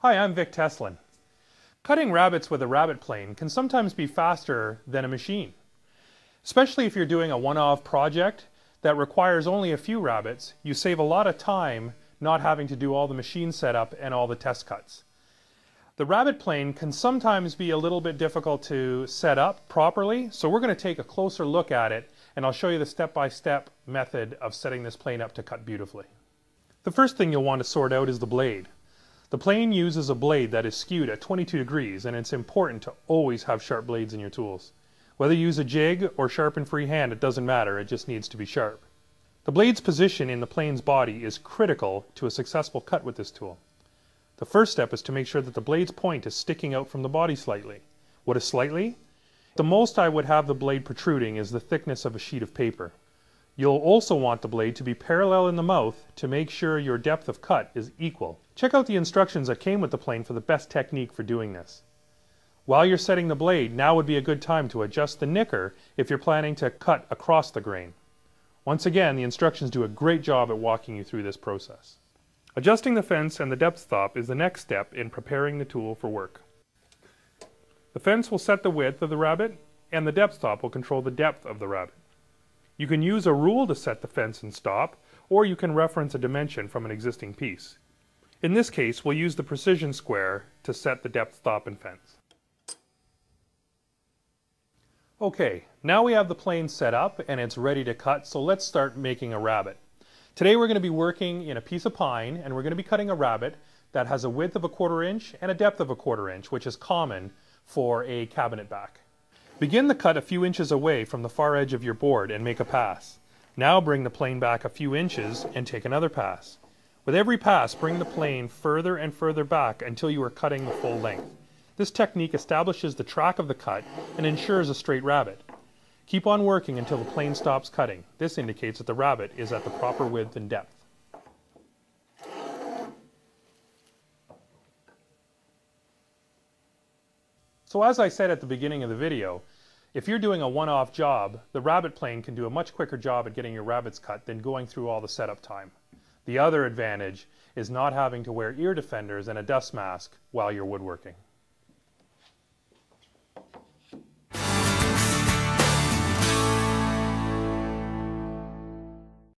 Hi, I'm Vic Teslin. Cutting rabbets with a rabbet plane can sometimes be faster than a machine, especially if you're doing a one-off project that requires only a few rabbets. You save a lot of time not having to do all the machine setup and all the test cuts. The rabbet plane can sometimes be a little bit difficult to set up properly, so we're going to take a closer look at it and I'll show you the step-by-step method of setting this plane up to cut beautifully. The first thing you'll want to sort out is the blade. The plane uses a blade that is skewed at 22 degrees, and it's important to always have sharp blades in your tools. Whether you use a jig or sharpen freehand, it doesn't matter, it just needs to be sharp. The blade's position in the plane's body is critical to a successful cut with this tool. The first step is to make sure that the blade's point is sticking out from the body slightly. What is slightly? The most I would have the blade protruding is the thickness of a sheet of paper. You'll also want the blade to be parallel in the mouth to make sure your depth of cut is equal. Check out the instructions that came with the plane for the best technique for doing this. While you're setting the blade, now would be a good time to adjust the nicker if you're planning to cut across the grain. Once again, the instructions do a great job at walking you through this process. Adjusting the fence and the depth stop is the next step in preparing the tool for work. The fence will set the width of the rabbet, and the depth stop will control the depth of the rabbet. You can use a rule to set the fence and stop, or you can reference a dimension from an existing piece. In this case, we'll use the precision square to set the depth stop and fence. Okay, now we have the plane set up and it's ready to cut, so let's start making a rabbet. Today we're going to be working in a piece of pine, and we're going to be cutting a rabbet that has a width of 1/4 inch and a depth of 1/4 inch, which is common for a cabinet back. Begin the cut a few inches away from the far edge of your board and make a pass. Now bring the plane back a few inches and take another pass. With every pass, bring the plane further and further back until you are cutting the full length. This technique establishes the track of the cut and ensures a straight rabbet. Keep on working until the plane stops cutting. This indicates that the rabbet is at the proper width and depth. So as I said at the beginning of the video, if you're doing a one-off job, the rabbet plane can do a much quicker job at getting your rabbets cut than going through all the setup time. The other advantage is not having to wear ear defenders and a dust mask while you're woodworking.